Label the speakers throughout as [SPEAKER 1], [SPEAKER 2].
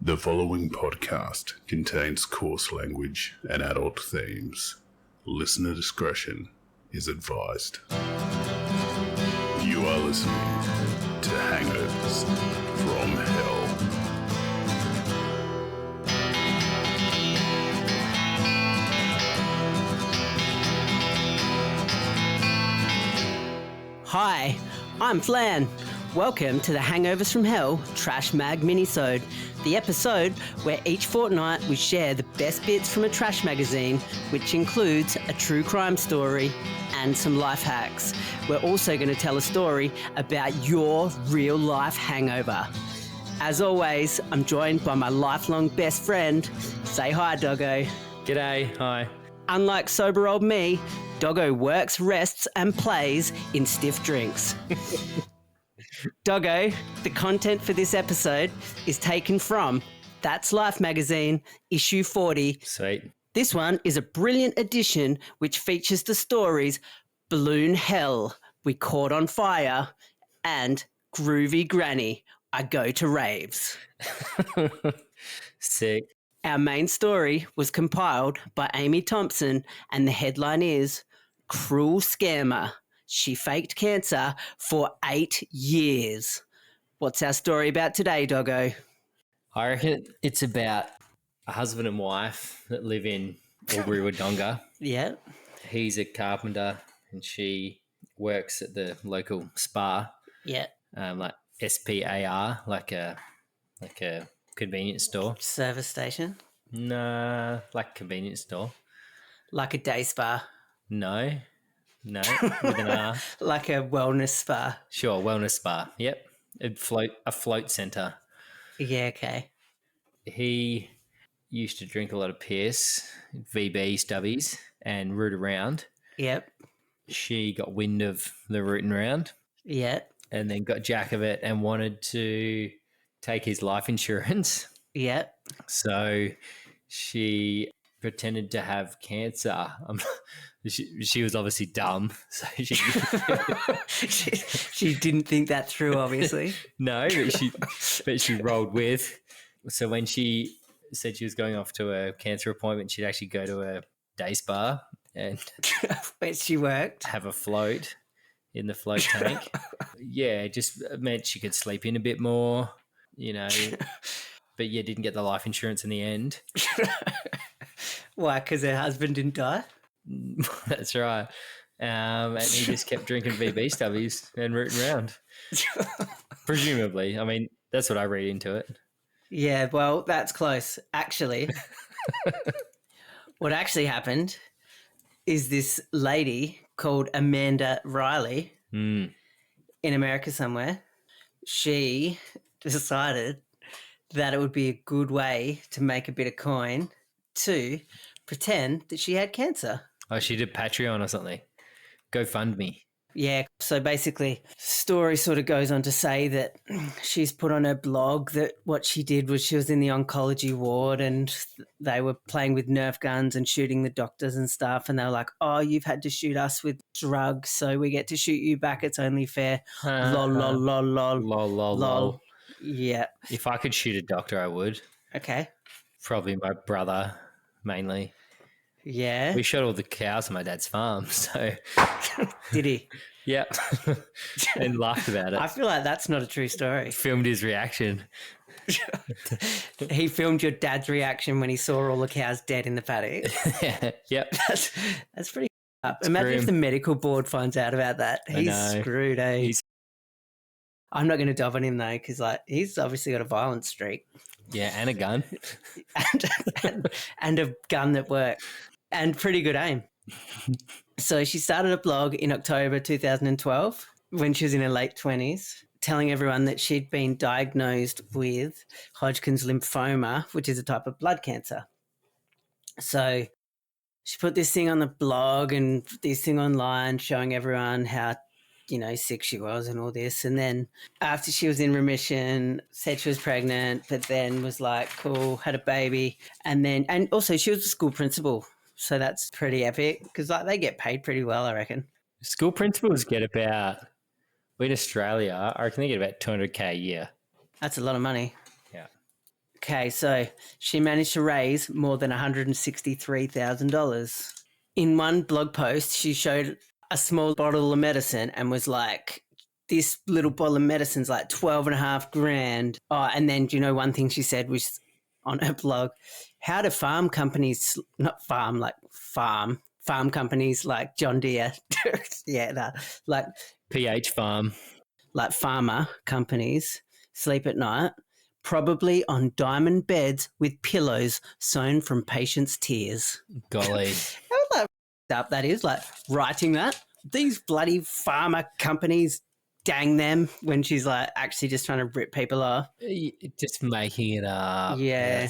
[SPEAKER 1] The following podcast contains coarse language and adult themes. Listener discretion is advised. You are listening to Hangovers from Hell.
[SPEAKER 2] Hi, I'm Flan. Welcome to the Hangovers from Hell Trash Mag Minisode, the episode where each fortnight we share the best bits from a trash magazine, which includes a true crime story and some life hacks. We're also going to tell a story about your real life hangover. As always, I'm joined by my lifelong best friend. Say hi, Doggo.
[SPEAKER 3] G'day, hi.
[SPEAKER 2] Unlike sober old me, Doggo works, rests, and plays in stiff drinks. Doggo, the content for this episode is taken from That's Life magazine, issue 40.
[SPEAKER 3] Sweet.
[SPEAKER 2] This one is a brilliant edition which features the stories Balloon Hell, We Caught on Fire, and Groovy Granny, I Go to Raves.
[SPEAKER 3] Sick.
[SPEAKER 2] Our main story was compiled by Amy Thompson, and the headline is Cruel Scammer. She faked cancer for 8 years. What's our story about today, Doggo?
[SPEAKER 3] I reckon it's about a husband and wife that live in Albury Wodonga.
[SPEAKER 2] Yeah.
[SPEAKER 3] He's a carpenter and she works at the local spa.
[SPEAKER 2] Yeah.
[SPEAKER 3] Like SPAR, like a convenience store.
[SPEAKER 2] Service station.
[SPEAKER 3] Nah, like a convenience store.
[SPEAKER 2] Like a day spa.
[SPEAKER 3] No, with an R.
[SPEAKER 2] Like a wellness spa.
[SPEAKER 3] Sure, wellness spa. Yep, a float centre.
[SPEAKER 2] Yeah, okay.
[SPEAKER 3] He used to drink a lot of piss, VB stubbies, and root around.
[SPEAKER 2] Yep.
[SPEAKER 3] She got wind of the rooting around.
[SPEAKER 2] Yeah.
[SPEAKER 3] And then got jack of it and wanted to take his life insurance.
[SPEAKER 2] Yep.
[SPEAKER 3] So she pretended to have cancer. She was obviously dumb. So
[SPEAKER 2] she didn't think that through, obviously.
[SPEAKER 3] No, but she rolled with. So when she said she was going off to a cancer appointment, she'd actually go to a day spa and
[SPEAKER 2] where she worked,
[SPEAKER 3] have a float in the float tank. Yeah, it just meant she could sleep in a bit more, you know. But yeah, didn't get the life insurance in the end.
[SPEAKER 2] Why? Because her husband didn't die?
[SPEAKER 3] That's right. And he just kept drinking VB stubbies and rooting around. Presumably. I mean, that's what I read into it.
[SPEAKER 2] Yeah, well, that's close. Actually, what actually happened is this lady called Amanda Riley in America somewhere, she decided that it would be a good way to make a bit of coin to pretend that she had cancer.
[SPEAKER 3] Oh, she did Patreon or something. GoFundMe.
[SPEAKER 2] Yeah, so basically, story sort of goes on to say that she's put on her blog that what she did was she was in the oncology ward and they were playing with Nerf guns and shooting the doctors and stuff, and they were like, oh, you've had to shoot us with drugs, so we get to shoot you back. It's only fair. Lol, lol, lol, lol.
[SPEAKER 3] Lol, lol, lol.
[SPEAKER 2] Yeah.
[SPEAKER 3] If I could shoot a doctor, I would.
[SPEAKER 2] Okay.
[SPEAKER 3] Probably my brother, mainly.
[SPEAKER 2] Yeah.
[SPEAKER 3] We shot all the cows on my dad's farm, so...
[SPEAKER 2] Did he?
[SPEAKER 3] Yeah. And laughed about it.
[SPEAKER 2] I feel like that's not a true story.
[SPEAKER 3] Filmed his reaction.
[SPEAKER 2] He filmed your dad's reaction when he saw all the cows dead in the paddock.
[SPEAKER 3] Yep.
[SPEAKER 2] That's pretty up. Imagine if the medical board finds out about that. He's screwed, eh? I'm not going to dob on him, though, because he's obviously got a violent streak.
[SPEAKER 3] Yeah, and a gun.
[SPEAKER 2] and a gun that works. And pretty good aim. So she started a blog in October 2012 when she was in her late 20s, telling everyone that she'd been diagnosed with Hodgkin's lymphoma, which is a type of blood cancer. So she put this thing on the blog and this thing online showing everyone how, sick she was and all this. And then after she was in remission, said she was pregnant, but then was like, cool, had a baby. And also she was a school principal. So that's pretty epic because they get paid pretty well, I reckon.
[SPEAKER 3] School principals get about, in Australia, I reckon they get about $200K a year.
[SPEAKER 2] That's a lot of money.
[SPEAKER 3] Yeah.
[SPEAKER 2] Okay, so she managed to raise more than $163,000. In one blog post, she showed a small bottle of medicine and was like, this little bottle of medicine's like 12 and a half grand. Oh, and then, do you know one thing she said was on her blog? How do farm companies, not farm, like farm companies like John Deere, yeah, no, like
[SPEAKER 3] PH Farm.
[SPEAKER 2] like farmer companies sleep at night? Probably on diamond beds with pillows sewn from patients' tears.
[SPEAKER 3] Golly.
[SPEAKER 2] How like up that is, like writing that. These bloody farmer companies, dang them, when she's like actually just trying to rip people off.
[SPEAKER 3] Just making it up.
[SPEAKER 2] Yeah.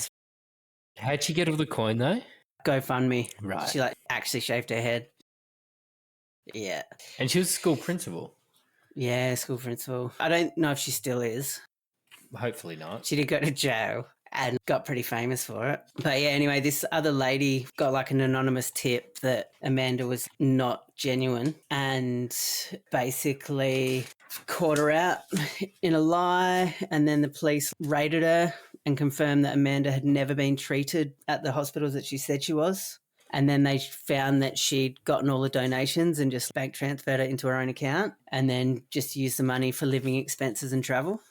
[SPEAKER 3] How'd she get all the coin though?
[SPEAKER 2] GoFundMe.
[SPEAKER 3] Right.
[SPEAKER 2] She like actually shaved her head. Yeah.
[SPEAKER 3] And she was a school principal.
[SPEAKER 2] Yeah, school principal. I don't know if she still is.
[SPEAKER 3] Hopefully not.
[SPEAKER 2] She did go to jail and got pretty famous for it. But yeah, anyway, this other lady got like an anonymous tip that Amanda was not genuine and basically caught her out in a lie. And then the police raided her and confirmed that Amanda had never been treated at the hospitals that she said she was. And then they found that she'd gotten all the donations and just bank transferred it into her own account and then just used the money for living expenses and travel.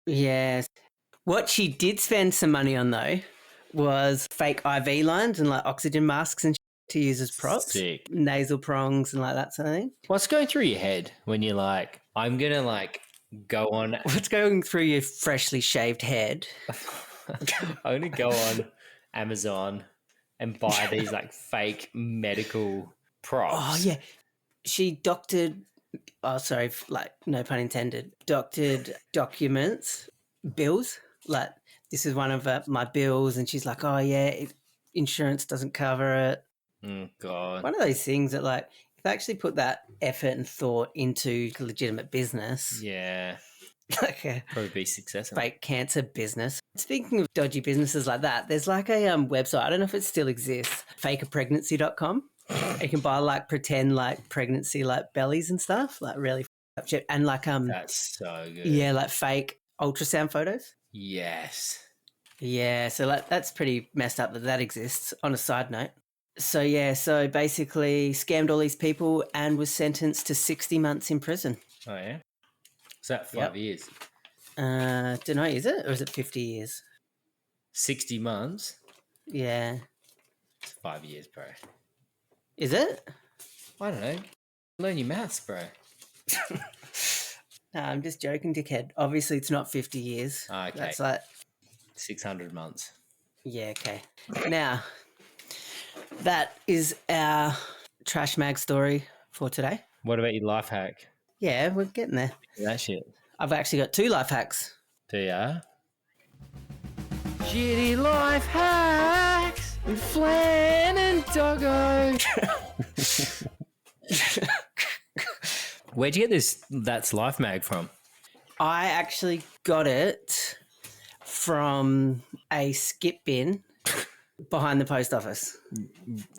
[SPEAKER 2] Yes. What she did spend some money on, though, was fake IV lines and like oxygen masks and to use as props.
[SPEAKER 3] Sick.
[SPEAKER 2] Nasal prongs and like that sort of thing.
[SPEAKER 3] What's going through your head when you're like, I'm going to like go on.
[SPEAKER 2] What's going through your freshly shaved head?
[SPEAKER 3] I'm going to go on Amazon and buy these like fake medical props.
[SPEAKER 2] Oh, yeah. She doctored, oh, sorry, like no pun intended, doctored documents, bills. Like, this is one of my bills. And she's like, oh, yeah, insurance doesn't cover it.
[SPEAKER 3] Oh, God.
[SPEAKER 2] One of those things that, like, if they actually put that effort and thought into a legitimate business,
[SPEAKER 3] Yeah.
[SPEAKER 2] like a
[SPEAKER 3] Probably be successful.
[SPEAKER 2] fake cancer business. Speaking of dodgy businesses like that, there's like a website, I don't know if it still exists, fakeapregnancy.com. You can buy like pretend like pregnancy like bellies and stuff, like really up shit. And like
[SPEAKER 3] That's so good.
[SPEAKER 2] yeah, like fake ultrasound photos.
[SPEAKER 3] Yes.
[SPEAKER 2] Yeah, so like that's pretty messed up that exists. On a side note. So yeah, so basically scammed all these people and was sentenced to 60 months in prison.
[SPEAKER 3] Oh yeah. Is that 5 years?
[SPEAKER 2] Don't know, is it? Or is it 50 years?
[SPEAKER 3] 60 months?
[SPEAKER 2] Yeah.
[SPEAKER 3] It's 5 years, bro.
[SPEAKER 2] Is it?
[SPEAKER 3] I don't know. Learn your maths, bro.
[SPEAKER 2] No, I'm just joking, dickhead. Obviously, it's not 50 years.
[SPEAKER 3] Okay.
[SPEAKER 2] That's like,
[SPEAKER 3] 600 months.
[SPEAKER 2] yeah, okay. Now, that is our trash mag story for today.
[SPEAKER 3] What about your life hack?
[SPEAKER 2] Yeah, we're getting there.
[SPEAKER 3] That shit.
[SPEAKER 2] I've actually got 2 life hacks.
[SPEAKER 3] Do ya? Shitty life hacks with Flan and Doggo. Where'd you get this That's Life mag from?
[SPEAKER 2] I actually got it from a skip bin behind the post office.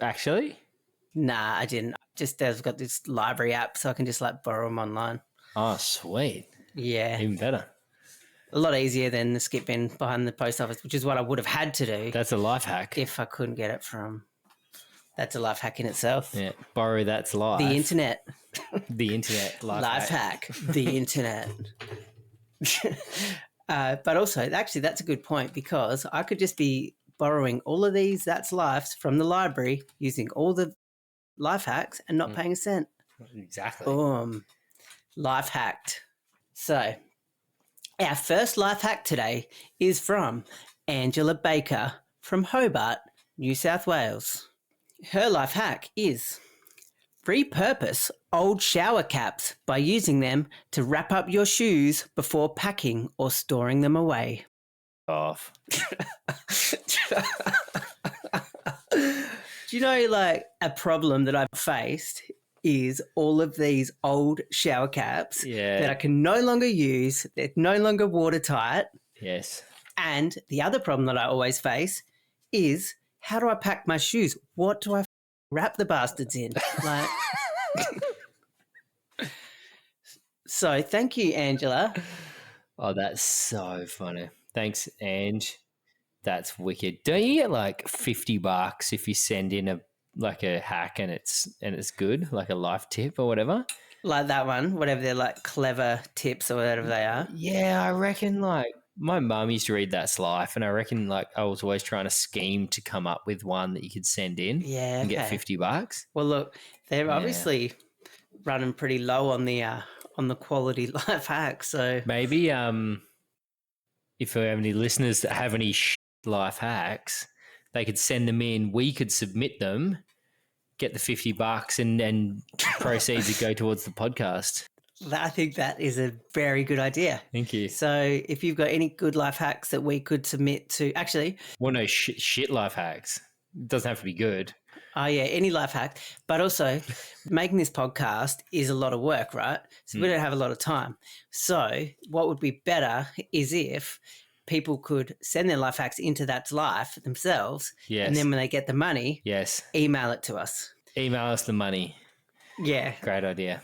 [SPEAKER 3] Actually?
[SPEAKER 2] Nah, I didn't. Just I've got this library app so I can just like borrow them online.
[SPEAKER 3] Oh, sweet.
[SPEAKER 2] Yeah.
[SPEAKER 3] Even better.
[SPEAKER 2] A lot easier than the skip bin behind the post office, which is what I would have had to do
[SPEAKER 3] That's a life hack.
[SPEAKER 2] if I couldn't get it from. That's a life hack in itself.
[SPEAKER 3] Yeah. Borrow That's Life.
[SPEAKER 2] The internet.
[SPEAKER 3] The internet
[SPEAKER 2] Life hack. The internet. But also, actually, that's a good point because I could just be borrowing all of these That's Lifes from the library using all the life hacks and not paying a cent.
[SPEAKER 3] Exactly.
[SPEAKER 2] Boom. Life hacked. So, our first life hack today is from Angela Baker from Hobart, New South Wales. Her life hack is repurpose old shower caps by using them to wrap up your shoes before packing or storing them away.
[SPEAKER 3] Off.
[SPEAKER 2] Do you know, like, a problem that I've faced is all of these old shower caps that I can no longer use. They're no longer watertight.
[SPEAKER 3] Yes.
[SPEAKER 2] And the other problem that I always face is how do I pack my shoes? What do I wrap the bastards in? Like, so thank you, Angela.
[SPEAKER 3] Oh, that's so funny. Thanks, Ange. That's wicked. Don't you get like $50 if you send in a hack and it's good, like a life tip or whatever?
[SPEAKER 2] Like that one, whatever they're like clever tips or whatever they are.
[SPEAKER 3] Yeah, I reckon like my mum used to read That's Life, and I reckon like I was always trying to scheme to come up with one that you could send in and get $50.
[SPEAKER 2] Well, look, they're obviously running pretty low on the quality life hacks. So
[SPEAKER 3] maybe if we have any listeners that have any life hacks, they could send them in. We could submit them, get the $50, and then proceeds to go towards the podcast.
[SPEAKER 2] I think that is a very good idea.
[SPEAKER 3] Thank you.
[SPEAKER 2] So if you've got any good life hacks that we could submit to, actually,
[SPEAKER 3] well, no shit life hacks. It doesn't have to be good.
[SPEAKER 2] Oh yeah, any life hack. But also, making this podcast is a lot of work, right? So we don't have a lot of time. So what would be better is if people could send their life hacks into That's Life themselves, and then when they get the money, email it to us.
[SPEAKER 3] Email us the money.
[SPEAKER 2] Yeah.
[SPEAKER 3] Great idea.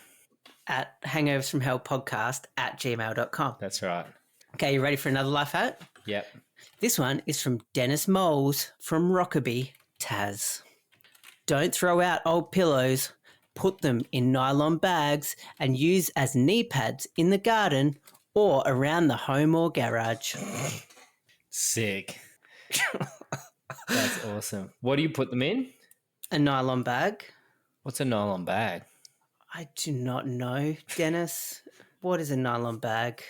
[SPEAKER 2] At hangoversfromhellpodcast@gmail.com.
[SPEAKER 3] That's right.
[SPEAKER 2] Okay, you ready for another life hack?
[SPEAKER 3] Yep.
[SPEAKER 2] This one is from Dennis Moles from Rockaby, Tas. Don't throw out old pillows. Put them in nylon bags and use as knee pads in the garden or around the home or garage.
[SPEAKER 3] Sick. That's awesome. What do you put them in?
[SPEAKER 2] A nylon bag.
[SPEAKER 3] What's a nylon bag?
[SPEAKER 2] I do not know, Dennis. What is a nylon bag?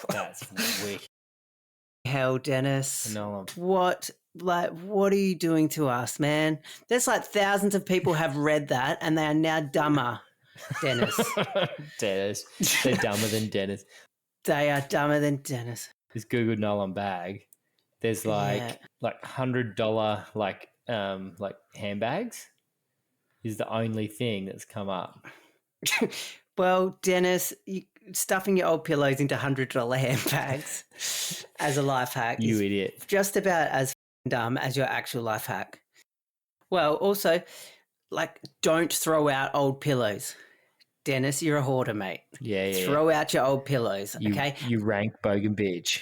[SPEAKER 3] That's weak.
[SPEAKER 2] Hell, Dennis.
[SPEAKER 3] A nylon.
[SPEAKER 2] What are you doing to us, man? There's like thousands of people have read that and they are now dumber, Dennis.
[SPEAKER 3] Dennis. They're dumber than Dennis.
[SPEAKER 2] They are dumber than Dennis.
[SPEAKER 3] This Google nylon bag. There's like $100 like handbags is the only thing that's come up.
[SPEAKER 2] Well, Dennis, stuffing your old pillows into $100 handbags as a life hack
[SPEAKER 3] You
[SPEAKER 2] is
[SPEAKER 3] idiot.
[SPEAKER 2] just about as dumb as your actual life hack. Well, also, like, don't throw out old pillows. Dennis, you're a hoarder, mate.
[SPEAKER 3] Yeah.
[SPEAKER 2] Throw out your old pillows, okay?
[SPEAKER 3] You rank bogan bitch.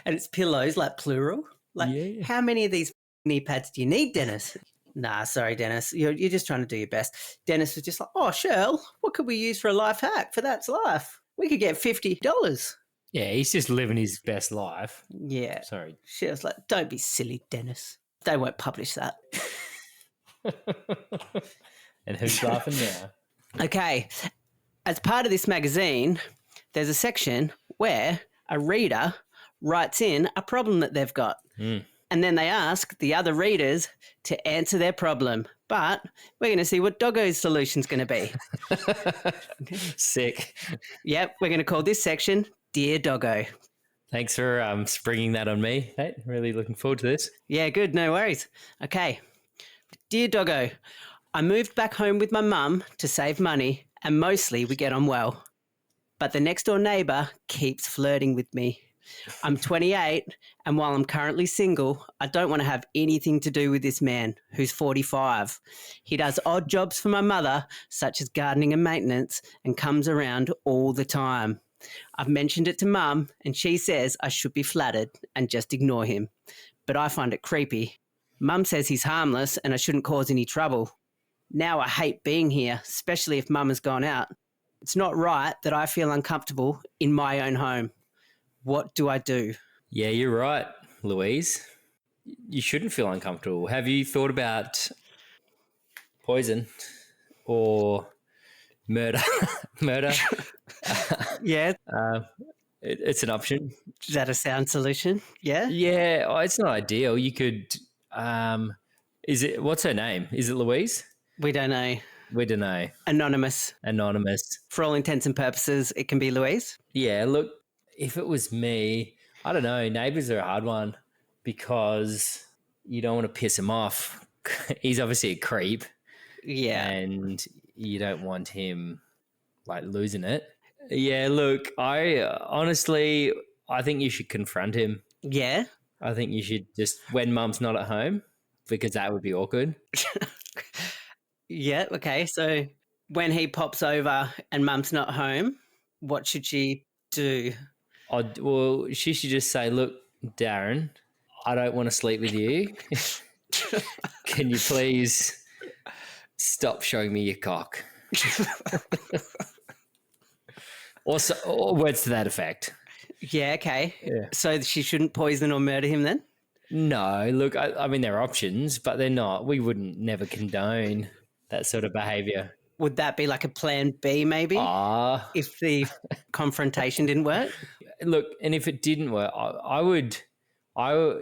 [SPEAKER 2] And it's pillows, like plural. Like, how many of these knee pads do you need, Dennis? Nah, sorry, Dennis. You're just trying to do your best. Dennis was just like, oh, Shell, what could we use for a life hack for That's Life? We could get $50.
[SPEAKER 3] Yeah, he's just living his best life.
[SPEAKER 2] Yeah.
[SPEAKER 3] Sorry.
[SPEAKER 2] Shell's like, don't be silly, Dennis. They won't publish that.
[SPEAKER 3] And who's laughing now?
[SPEAKER 2] Okay. As part of this magazine, there's a section where a reader writes in a problem that they've got. And then they ask the other readers to answer their problem. But we're going to see what Doggo's solution's going to be.
[SPEAKER 3] Sick.
[SPEAKER 2] Yep, we're going to call this section Dear Doggo.
[SPEAKER 3] Thanks for springing that on me. Hey, really looking forward to this.
[SPEAKER 2] Yeah, good. No worries. Okay. Dear Doggo, I moved back home with my mum to save money and mostly we get on well. But the next door neighbour keeps flirting with me. I'm 28 and while I'm currently single, I don't want to have anything to do with this man who's 45. He does odd jobs for my mother, such as gardening and maintenance, and comes around all the time. I've mentioned it to Mum and she says I should be flattered and just ignore him. But I find it creepy. Mum says he's harmless and I shouldn't cause any trouble. Now I hate being here, especially if Mum has gone out. It's not right that I feel uncomfortable in my own home. What do I do?
[SPEAKER 3] Yeah, you're right, Louise. You shouldn't feel uncomfortable. Have you thought about poison or murder? Murder?
[SPEAKER 2] Yeah.
[SPEAKER 3] It's an option.
[SPEAKER 2] Is that a sound solution? Yeah?
[SPEAKER 3] Yeah, it's not ideal. You could, what's her name? Is it Louise?
[SPEAKER 2] We don't know.
[SPEAKER 3] We don't know.
[SPEAKER 2] Anonymous. For all intents and purposes, it can be Louise.
[SPEAKER 3] Yeah, look, if it was me, I don't know. Neighbours are a hard one because you don't want to piss him off. He's obviously a creep.
[SPEAKER 2] Yeah.
[SPEAKER 3] And you don't want him like losing it. Yeah, look, honestly, I think you should confront him.
[SPEAKER 2] Yeah?
[SPEAKER 3] I think you should just, when Mum's not at home, because that would be awkward.
[SPEAKER 2] Yeah, okay. So when he pops over and Mum's not home, what should she do?
[SPEAKER 3] Well, she should just say, look, Darren, I don't want to sleep with you. Can you please stop showing me your cock? or words to that effect.
[SPEAKER 2] Yeah, okay.
[SPEAKER 3] Yeah.
[SPEAKER 2] So she shouldn't poison or murder him then?
[SPEAKER 3] No, look, I mean, there are options, but they're not. We wouldn't never condone that sort of behaviour.
[SPEAKER 2] Would that be like a plan B maybe? If the confrontation didn't work?
[SPEAKER 3] Look, and if it didn't work,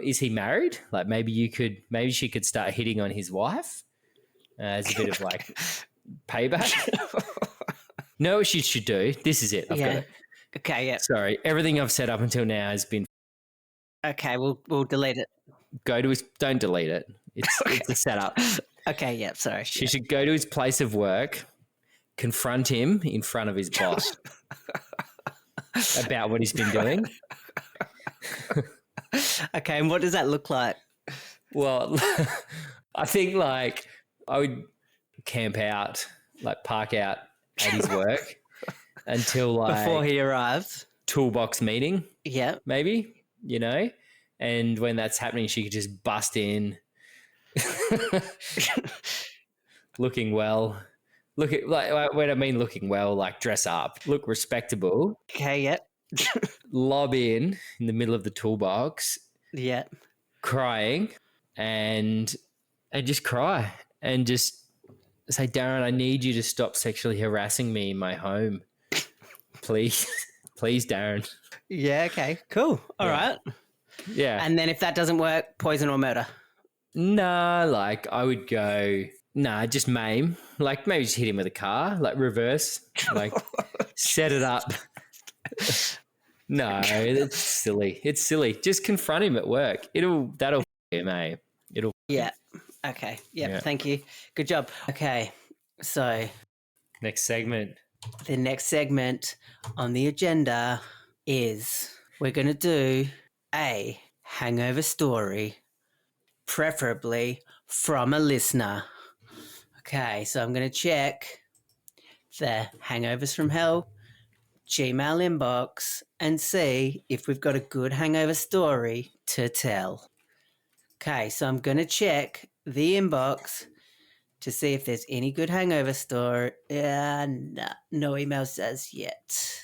[SPEAKER 3] is he married? Like maybe she could start hitting on his wife as a bit of like payback. No, what she should do. This is it. I've got it.
[SPEAKER 2] Okay, yeah.
[SPEAKER 3] Sorry, everything I've said up until now has been.
[SPEAKER 2] Okay, we'll delete it.
[SPEAKER 3] Don't delete it. It's a setup.
[SPEAKER 2] Okay, yeah, sorry.
[SPEAKER 3] She should go to his place of work, confront him in front of his boss about what he's been doing.
[SPEAKER 2] Okay, and what does that look like?
[SPEAKER 3] Well, I think like I would camp out, like park out at his work until like
[SPEAKER 2] before he arrives.
[SPEAKER 3] Toolbox meeting.
[SPEAKER 2] Yeah.
[SPEAKER 3] Maybe, and when that's happening, she could just bust in looking well. When I mean looking well, like dress up, look respectable.
[SPEAKER 2] Okay, yeah.
[SPEAKER 3] Lob in the middle of the toolbox.
[SPEAKER 2] Yeah.
[SPEAKER 3] Crying and just cry and just say, Darren, I need you to stop sexually harassing me in my home. Please, Darren.
[SPEAKER 2] Yeah, okay, cool. All right.
[SPEAKER 3] Yeah.
[SPEAKER 2] And then if that doesn't work, poison or murder?
[SPEAKER 3] Nah, like I would go, just maim. Like maybe just hit him with a car, like reverse, like set it up. No, it's silly. It's silly. Just confront him at work. That'll him, eh?
[SPEAKER 2] Yeah. Okay. Yep. Yeah. Thank you. Good job. Okay. So
[SPEAKER 3] next segment.
[SPEAKER 2] The next segment on the agenda is we're going to do a hangover story, preferably from a listener. Okay, so I'm going to check the Hangovers from Hell Gmail inbox and see if we've got a good hangover story to tell. Okay, so I'm going to check the inbox to see if there's any good hangover story. No emails as yet.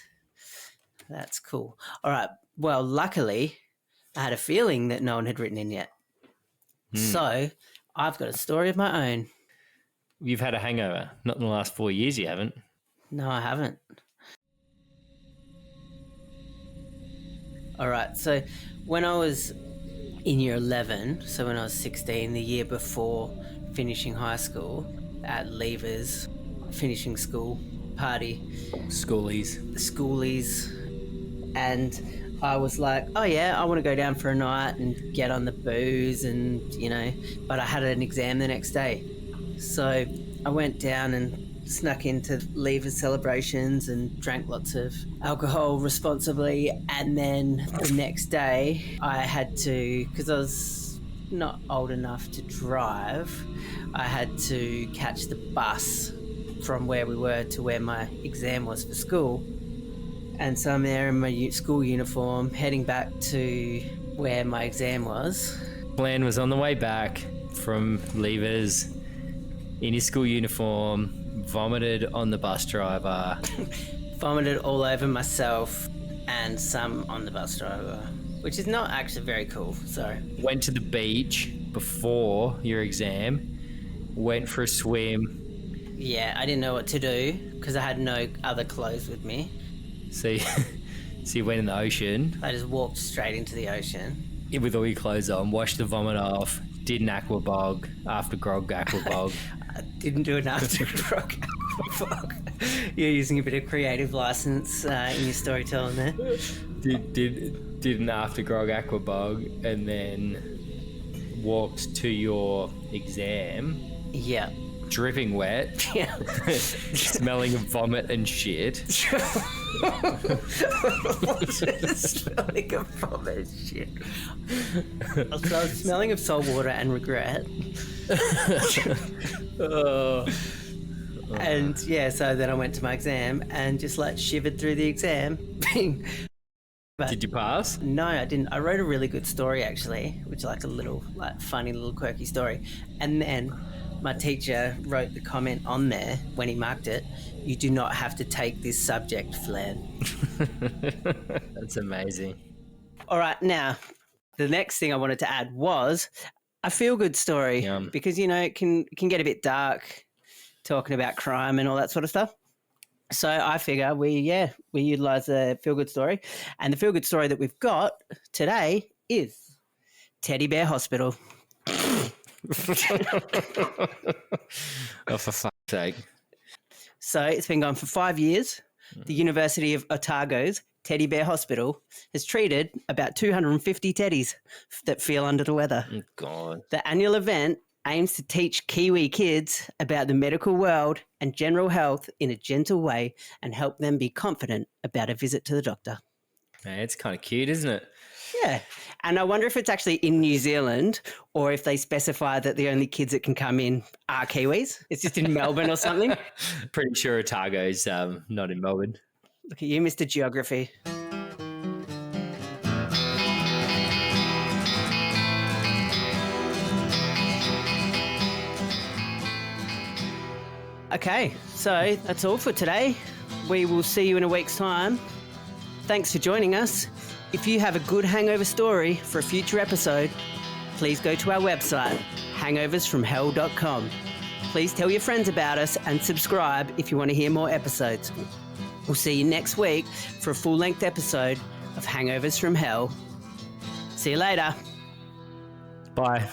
[SPEAKER 2] That's cool. All right. Well, luckily, I had a feeling that no one had written in yet. So I've got a story of my own.
[SPEAKER 3] You've had a hangover. Not in the last 4 years, you haven't?
[SPEAKER 2] No, I haven't. All right. So when I was in year 11, so when I was 16, the year before finishing high school, at Leavers, finishing school party.
[SPEAKER 3] Schoolies.
[SPEAKER 2] And I was like, oh yeah, I want to go down for a night and get on the booze and, but I had an exam the next day. So I went down and snuck into Leavers celebrations and drank lots of alcohol responsibly. And then the next day I had to, because I was not old enough to drive, I had to catch the bus from where we were to where my exam was for school. And so I'm there in my school uniform, heading back to where my exam was.
[SPEAKER 3] Flan was on the way back from Leavers in his school uniform, vomited on the bus driver.
[SPEAKER 2] Vomited all over myself and some on the bus driver, which is not actually very cool, so.
[SPEAKER 3] Went to the beach before your exam, went for a swim.
[SPEAKER 2] Yeah, I didn't know what to do because I had no other clothes with me.
[SPEAKER 3] So you went in the ocean.
[SPEAKER 2] I just walked straight into the ocean.
[SPEAKER 3] With all your clothes on, washed the vomit off, did an after grog aqua bog.
[SPEAKER 2] I didn't do an after grog aqua bog. You're using a bit of creative license in your storytelling there.
[SPEAKER 3] Did an after grog aqua bog and then walked to your exam.
[SPEAKER 2] Yeah.
[SPEAKER 3] Dripping wet.
[SPEAKER 2] Yeah.
[SPEAKER 3] Smelling of vomit and shit.
[SPEAKER 2] Smelling of vomit and shit. So I was smelling of salt water and regret. And yeah, so then I went to my exam and just like shivered through the exam, being But
[SPEAKER 3] Did you pass?
[SPEAKER 2] no, I didn't. I wrote a really good story actually, which is like a little funny little quirky story. And then my teacher wrote the comment on there when he marked it, "You do not have to take this subject, Flan."
[SPEAKER 3] That's amazing.
[SPEAKER 2] All right, now the next thing I wanted to add was a feel-good story
[SPEAKER 3] Yum.
[SPEAKER 2] because it can get a bit dark talking about crime and all that sort of stuff. So I figure we utilize the feel-good story, and the feel-good story that we've got today is Teddy Bear Hospital.
[SPEAKER 3] Oh, for fuck's sake.
[SPEAKER 2] So it's been going for 5 years. The University of Otago's Teddy Bear Hospital has treated about 250 teddies that feel under the weather.
[SPEAKER 3] Oh, God.
[SPEAKER 2] The annual event aims to teach Kiwi kids about the medical world and general health in a gentle way and help them be confident about a visit to the doctor.
[SPEAKER 3] Man, it's kind of cute, isn't it?
[SPEAKER 2] Yeah. And I wonder if it's actually in New Zealand or if they specify that the only kids that can come in are Kiwis. It's just in Melbourne or something.
[SPEAKER 3] Pretty sure Otago's not in Melbourne.
[SPEAKER 2] Look at you, Mr. Geography. Okay, so that's all for today. We will see you in a week's time. Thanks for joining us. If you have a good hangover story for a future episode, please go to our website, hangoversfromhell.com. Please tell your friends about us and subscribe if you want to hear more episodes. We'll see you next week for a full-length episode of Hangovers from Hell. See you later.
[SPEAKER 3] Bye.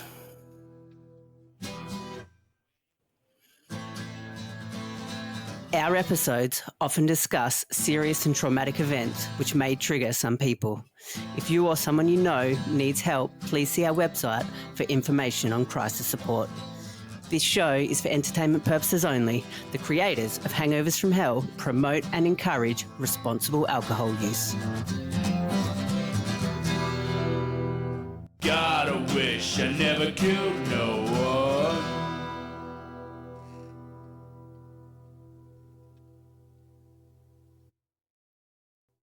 [SPEAKER 2] Our episodes often discuss serious and traumatic events which may trigger some people. If you or someone you know needs help, please see our website for information on crisis support. This show is for entertainment purposes only. The creators of Hangovers from Hell promote and encourage responsible alcohol use.
[SPEAKER 4] God, I wish I never killed no